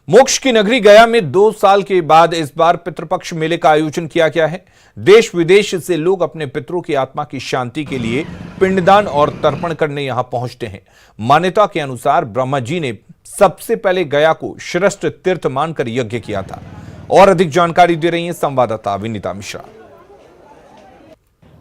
मोक्ष की नगरी गया में 2 साल के बाद इस बार पितृपक्ष मेले का आयोजन किया गया है। देश विदेश से लोग अपने पितरों की आत्मा की शांति के लिए पिंडदान और तर्पण करने यहां पहुंचते हैं। मान्यता के अनुसार ब्रह्मा जी ने सबसे पहले गया को श्रेष्ठ तीर्थ मानकर यज्ञ किया था। और अधिक जानकारी दे रही है संवाददाता विनीता मिश्रा।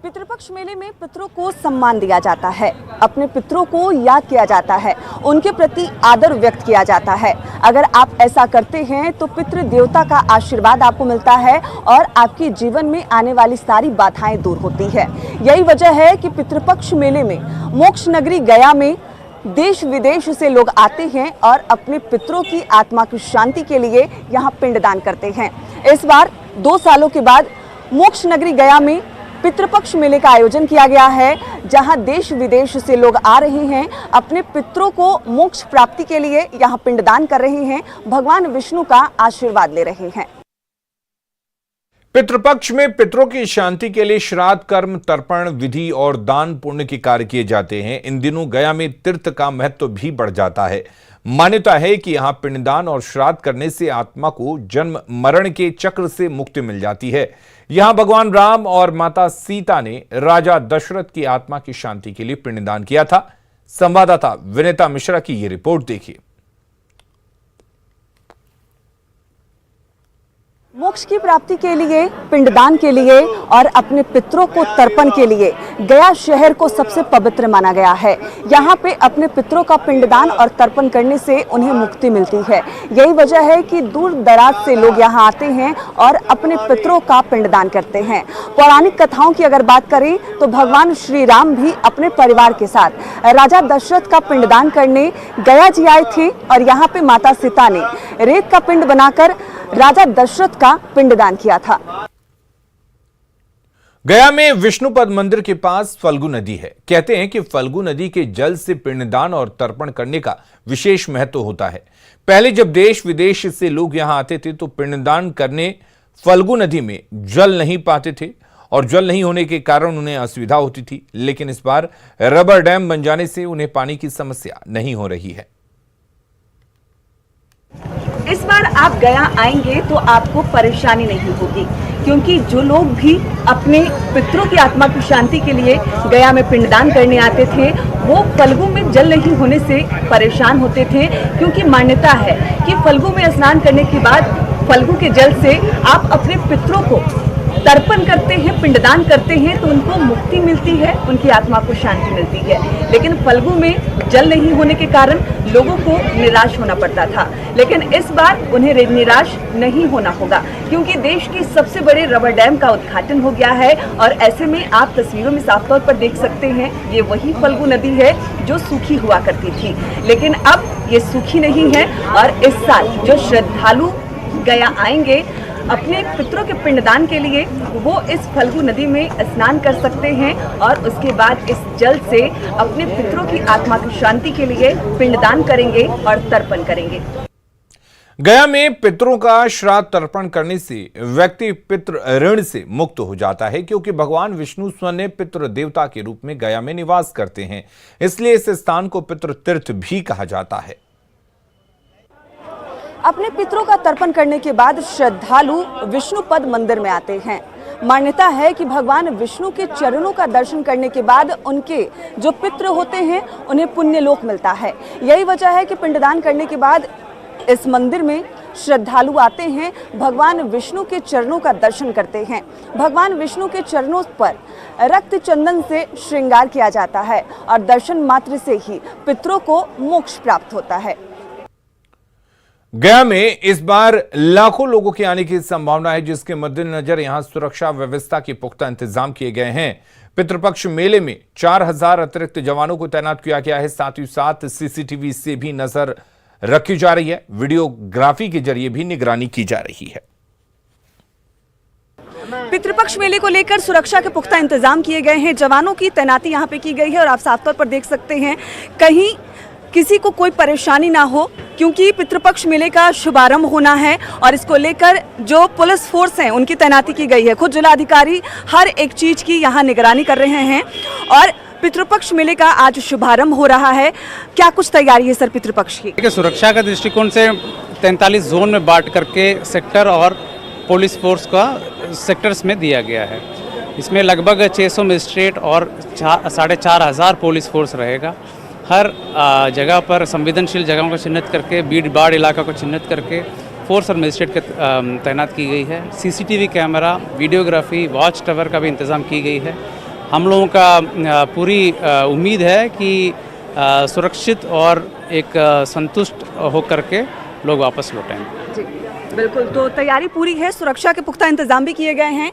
पितृपक्ष मेले में पितरों को सम्मान दिया जाता है, अपने पितरों को याद किया जाता है, उनके प्रति आदर व्यक्त किया जाता है। अगर आप ऐसा करते हैं तो पितृ देवता का आशीर्वाद आपको मिलता है और आपके जीवन में आने वाली सारी बाधाएं दूर होती है। यही वजह है कि पितृपक्ष मेले में मोक्ष नगरी गया में देश विदेश से लोग आते हैं और अपने पितरों की आत्मा की शांति के लिए यहाँ पिंडदान करते हैं। इस बार 2 सालों के बाद मोक्ष नगरी गया में पितृपक्ष मेले का आयोजन किया गया है, जहां देश विदेश से लोग आ रहे हैं, अपने पितरों को मोक्ष प्राप्ति के लिए यहां पिंडदान कर रहे हैं, भगवान विष्णु का आशीर्वाद ले रहे हैं। पितृपक्ष में पितरों की शांति के लिए श्राद्ध, कर्म, तर्पण, विधि और दान पुण्य के कार्य किए जाते हैं। इन दिनों गया में तीर्थ का महत्व भी बढ़ जाता है। मान्यता है कि यहां पिंडदान और श्राद्ध करने से आत्मा को जन्म मरण के चक्र से मुक्ति मिल जाती है। यहां भगवान राम और माता सीता ने राजा दशरथ की आत्मा की शांति के लिए पिंडदान किया था। संवाददाता विनीता मिश्रा की यह रिपोर्ट देखिए। मोक्ष की प्राप्ति के लिए, पिंडदान के लिए और अपने पितरों को तर्पण के लिए गया शहर को सबसे पवित्र माना गया है। यहाँ पे अपने पितरों का पिंडदान और तर्पण करने से उन्हें मुक्ति मिलती है। यही वजह है कि दूर दराज से लोग यहाँ आते हैं और अपने पितरों का पिंडदान करते हैं। पौराणिक कथाओं की अगर बात करें तो भगवान श्री राम भी अपने परिवार के साथ राजा दशरथ का पिंडदान करने गया जी आए थे और यहाँ पे माता सीता ने रेत का पिंड बनाकर राजा दशरथ का पिंडदान किया था। गया में विष्णुपद मंदिर के पास फल्गु नदी है। कहते हैं कि फल्गु नदी के जल से पिंडदान और तर्पण करने का विशेष महत्व होता है। पहले जब देश विदेश से लोग यहां आते थे तो पिंडदान करने फल्गु नदी में जल नहीं पाते थे और जल नहीं होने के कारण उन्हें असुविधा होती थी। लेकिन इस बार रबर डैम बन जाने से उन्हें पानी की समस्या नहीं हो रही है। इस बार आप गया आएंगे तो आपको परेशानी नहीं होगी, क्योंकि जो लोग भी अपने पितरों की आत्मा की शांति के लिए गया में पिंडदान करने आते थे वो फल्गु में जल नहीं होने से परेशान होते थे। क्योंकि मान्यता है कि फल्गु में स्नान करने के बाद फल्गु के जल से आप अपने पितरों को तर्पण करते हैं, पिंडदान करते हैं तो उनको मुक्ति मिलती है, उनकी आत्मा को शांति मिलती है। लेकिन फल्गु में जल नहीं होने के कारण लोगों को निराश होना पड़ता था। लेकिन इस बार उन्हें निराश नहीं होना होगा, क्योंकि देश के सबसे बड़े रबर डैम का उद्घाटन हो गया है। और ऐसे में आप तस्वीरों में साफ तौर पर देख सकते हैं, ये वही फल्गु नदी है जो सूखी हुआ करती थी, लेकिन अब ये सूखी नहीं है। और इस साल जो श्रद्धालु गया आएंगे अपने पितरों के पिंडदान के लिए, वो इस फल्गु नदी में स्नान कर सकते हैं और उसके बाद इस जल से अपने पितरों की आत्मा की शांति के लिए पिंडदान करेंगे और तर्पण करेंगे। गया में पितरों का श्राद्ध तर्पण करने से व्यक्ति पितृ ऋण से मुक्त हो जाता है, क्योंकि भगवान विष्णु स्वयं पितृ देवता के रूप में गया में निवास करते हैं। इसलिए इस स्थान को पितृ तीर्थ भी कहा जाता है। अपने पितरों का तर्पण करने के बाद श्रद्धालु विष्णुपद मंदिर में आते हैं। मान्यता है कि भगवान विष्णु के चरणों का दर्शन करने के बाद उनके जो पितृ होते हैं उन्हें पुण्य लोक मिलता है। यही वजह है कि पिंडदान करने के बाद इस मंदिर में श्रद्धालु आते हैं, भगवान विष्णु के चरणों का दर्शन करते हैं। भगवान विष्णु के चरणों पर रक्त चंदन से श्रृंगार किया जाता है और दर्शन मात्र से ही पितरों को मोक्ष प्राप्त होता है। गया में इस बार लाखों लोगों के आने की संभावना है, जिसके मद्देनजर यहां सुरक्षा व्यवस्था के पुख्ता इंतजाम किए गए हैं। पितृपक्ष मेले में 4000 अतिरिक्त जवानों को तैनात किया गया है। साथ ही साथ सीसीटीवी से भी नजर रखी जा रही है। वीडियोग्राफी के जरिए भी निगरानी की जा रही है। पितृपक्ष मेले को लेकर सुरक्षा के पुख्ता इंतजाम किए गए हैं। जवानों की तैनाती यहाँ पे की गई है और आप साफ तौर पर देख सकते हैं कहीं किसी को कोई परेशानी ना हो, क्योंकि पितृपक्ष मेले का शुभारंभ होना है और इसको लेकर जो पुलिस फोर्स है उनकी तैनाती की गई है। खुद जिलाधिकारी हर एक चीज की यहाँ निगरानी कर रहे हैं और पितृपक्ष मेले का आज शुभारंभ हो रहा है। क्या कुछ तैयारी है सर पितृपक्ष की? देखिए, सुरक्षा के दृष्टिकोण से 43 जोन में बांट करके सेक्टर और पुलिस फोर्स का सेक्टर्स में दिया गया है। इसमें लगभग 600 मजिस्ट्रेट और 4,500 पुलिस फोर्स रहेगा। हर जगह पर संवेदनशील जगहों को चिन्हित करके, भीड़ भाड़ इलाका को चिन्हित करके फोर्स और मजिस्ट्रेट तैनात की गई है। CCTV camera, videography, watch tower का भी इंतज़ाम की गई है। हम लोगों का पूरी उम्मीद है कि सुरक्षित और एक संतुष्ट होकर के लोग वापस लौटेंगे। जी बिल्कुल, तो तैयारी पूरी है, सुरक्षा के पुख्ता इंतजाम भी किए गए हैं।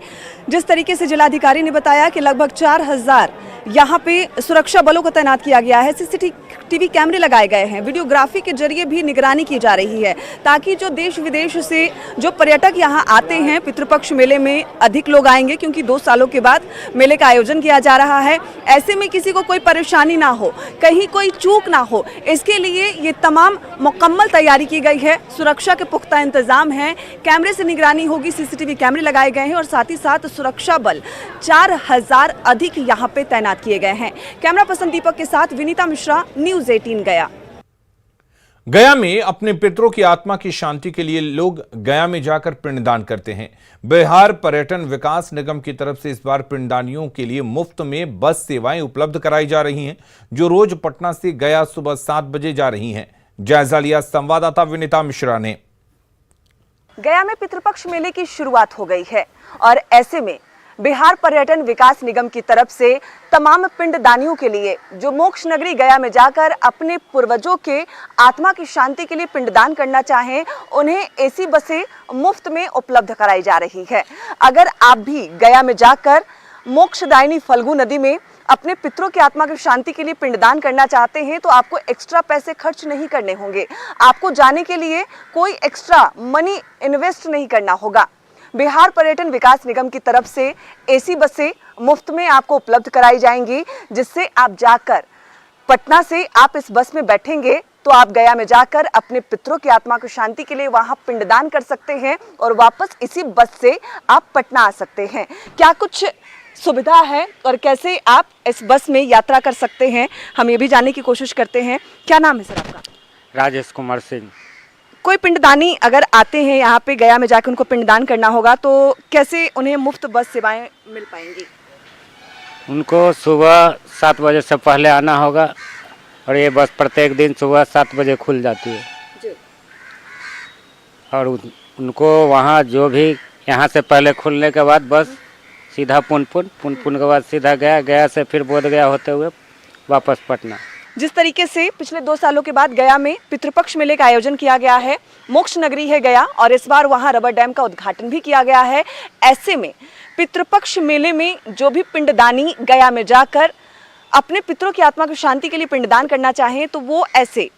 जिस तरीके से जिलाधिकारी ने बताया कि लगभग 4,000 यहाँ पे सुरक्षा बलों को तैनात किया गया है। सीसीटीवी कैमरे लगाए गए हैं, वीडियोग्राफी के जरिए भी निगरानी की जा रही है, ताकि जो देश विदेश से जो पर्यटक यहाँ आते हैं, पितृपक्ष मेले में अधिक लोग आएंगे क्योंकि 2 सालों के बाद मेले का आयोजन किया जा रहा है। ऐसे में किसी को कोई परेशानी ना हो, कहीं कोई चूक ना हो, इसके लिए ये तमाम मुकम्मल तैयारी की गई है। सुरक्षा के पुख्ता इंतजाम है, कैमरे से निगरानी होगी, सीसीटीवी कैमरे लगाए गए हैं और साथ ही साथ सुरक्षा बल 4,000 अधिक यहाँ पे तैनात किए गए हैं। कैमरा पर्सन दीपक के साथ विनीता मिश्रा, न्यूज़ 18 गया। गया में अपने पितरों की आत्मा की शांति के लिए लोग गया में जाकर पिंडदान करते हैं। बिहार पर्यटन विकास निगम की तरफ से इस बार पिंडदानियों के लिए मुफ्त में बस सेवाएं उपलब्ध कराई जा रही हैं, जो रोज पटना से गया सुबह 7 बजे जा रही हैं। जायजा लिया संवाददाता विनीता मिश्रा ने। गया में पितृपक्ष मेले की शुरुआत हो गई है और ऐसे में बिहार पर्यटन विकास निगम की तरफ से तमाम पिंडदानियों के लिए जो मोक्ष नगरी गया में जाकर अपने पूर्वजों के आत्मा की शांति के लिए पिंडदान करना चाहें, उन्हें एसी बसें मुफ्त में उपलब्ध कराई जा रही है। अगर आप भी गया में जाकर मोक्षदायिनी फल्गु नदी में अपने पितरों की आत्मा की शांति के लिए पिंडदान करना चाहते हैं तो आपको एक्स्ट्रा पैसे खर्च नहीं करने होंगे। आपको जाने के लिए कोई एक्स्ट्रा मनी इन्वेस्ट नहीं करना होगा। बिहार पर्यटन विकास निगम की तरफ से एसी बसें मुफ्त में आपको उपलब्ध कराई जाएंगी, जिससे आप जाकर पटना से आप इस बस में बैठेंगे तो आप गया में जाकर अपने पितरों की आत्मा की शांति के लिए वहां पिंडदान कर सकते हैं और वापस इसी बस से आप पटना आ सकते हैं। क्या कुछ सुविधा है और कैसे आप इस बस में यात्रा कर सकते हैं, हम ये भी जानने की कोशिश करते हैं। क्या नाम है सर आपका? राजेश कुमार सिंह। कोई पिंडदानी अगर आते हैं यहाँ पे गया में जाकर उनको पिंडदान करना होगा तो कैसे उन्हें मुफ्त बस सेवाएं मिल पाएंगी? उनको सुबह 7 बजे से पहले आना होगा और ये बस प्रत्येक दिन सुबह 7 बजे खुल जाती है जी। और उनको वहाँ जो भी यहाँ से पहले खुलने के बाद बस सीधा पुनपुन के बाद सीधा गया से फिर बोधगया होते हुए वापस पटना। जिस तरीके से पिछले 2 सालों के बाद गया में पितृपक्ष मेले का आयोजन किया गया है, मोक्ष नगरी है गया और इस बार वहां रबर डैम का उद्घाटन भी किया गया है। ऐसे में पितृपक्ष मेले में जो भी पिंडदानी गया में जाकर अपने पितरों की आत्मा की शांति के लिए पिंडदान करना चाहें तो वो ऐसे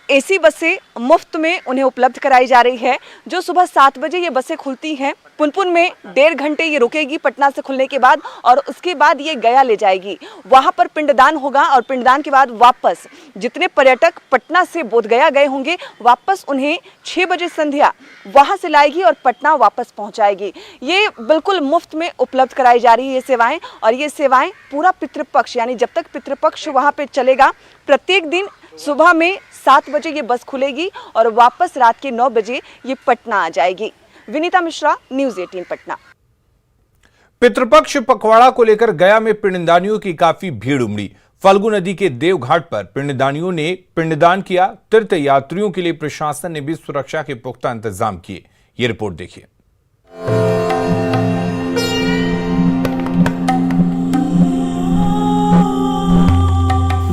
एसी बसें मुफ्त में उन्हें उपलब्ध कराई जा रही है। जो सुबह 7 बजे ये बसें खुलती हैं, पुनपुन में 1.5 घंटे ये रुकेगी पटना से खुलने के बाद और उसके बाद ये गया ले जाएगी। वहाँ पर पिंडदान होगा और पिंडदान के बाद वापस जितने पर्यटक पटना से बोधगया गए होंगे वापस उन्हें 6 बजे संध्या वहाँ से लाएगी और पटना वापस पहुँचाएगी। ये बिल्कुल मुफ्त में उपलब्ध कराई जा रही है ये सेवाएँ, और ये सेवाएँ पूरा पितृपक्ष यानी जब तक पितृपक्ष वहाँ पर चलेगा, प्रत्येक दिन सुबह में 7 बजे ये बस खुलेगी और वापस रात के 9 बजे ये पटना आ जाएगी। विनीता मिश्रा, न्यूज़ 18 पटना। पितृपक्ष पखवाड़ा को लेकर गया में पिंडदानियों की काफी भीड़ उमड़ी। फल्गु नदी के देवघाट पर पिंडदानियों ने पिंडदान किया। तीर्थ यात्रियों के लिए प्रशासन ने भी सुरक्षा के पुख्ता इंतजाम किए। ये रिपोर्ट देखिए।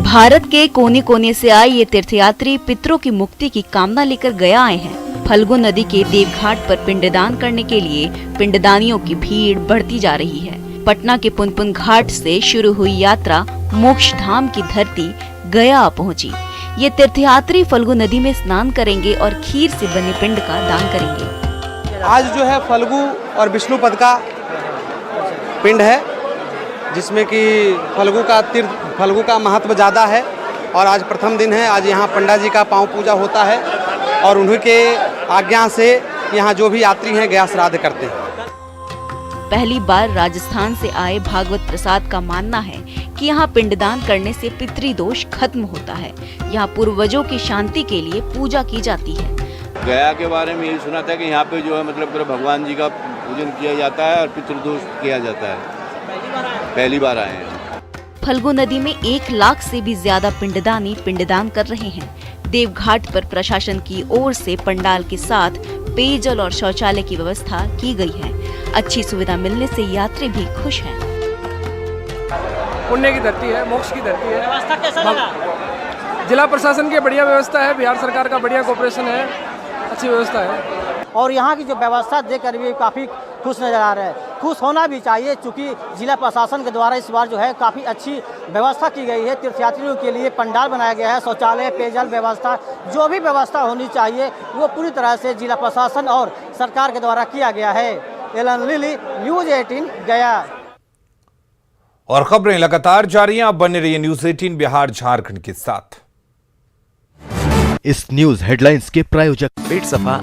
भारत के कोने कोने से आए ये तीर्थयात्री पितरों की मुक्ति की कामना लेकर गया आए हैं। फल्गु नदी के देवघाट पर पिंडदान करने के लिए पिंडदानियों की भीड़ बढ़ती जा रही है। पटना के पुनपुन घाट से शुरू हुई यात्रा मोक्ष धाम की धरती गया पहुंची। ये तीर्थयात्री फल्गु नदी में स्नान करेंगे और खीर से बने पिंड का दान करेंगे। आज जो है फल्गु और विष्णुपद का पिंड है, जिसमें कि फल्गु का महत्व ज़्यादा है और आज प्रथम दिन है। आज यहाँ पंडा जी का पांव पूजा होता है और उन्हीं के आज्ञा से यहाँ जो भी यात्री हैं गया श्राद्ध करते हैं। पहली बार राजस्थान से आए भागवत प्रसाद का मानना है कि यहाँ पिंडदान करने से पितृदोष खत्म होता है। यहाँ पूर्वजों की शांति के लिए पूजा की जाती है। गया के बारे में यही सुना था कि यहाँ पे जो है मतलब पूरा भगवान जी का पूजन किया जाता है और पितृदोष किया जाता है। पहली बार आए हैं। फल्गु नदी में 1 लाख से भी ज्यादा पिंडदानी पिंडदान कर रहे हैं। देवघाट पर प्रशासन की ओर से पंडाल के साथ पेयजल और शौचालय की व्यवस्था की गई है। अच्छी सुविधा मिलने से यात्री भी खुश हैं। पुण्य की धरती है, मोक्ष की धरती है। व्यवस्था कैसा लगा? जिला प्रशासन की बढ़िया व्यवस्था है, बिहार सरकार का बढ़िया कोऑपरेशन है, अच्छी व्यवस्था है। और यहाँ की जो व्यवस्था देखकर भी काफ़ी खुश नज़र आ रहा है। खुश होना भी चाहिए, चूँकि जिला प्रशासन के द्वारा इस बार जो है काफ़ी अच्छी व्यवस्था की गई है। तीर्थयात्रियों के लिए पंडाल बनाया गया है, शौचालय, पेयजल व्यवस्था, जो भी व्यवस्था होनी चाहिए वो पूरी तरह से जिला प्रशासन और सरकार के द्वारा किया गया है। एलन लिली, न्यूज़ 18 गया। और खबरें लगातार जारी हैं। आप बने रहिए न्यूज़ 18 बिहार झारखंड के साथ। इस न्यूज हेडलाइंस के प्रायोजक पेट सफा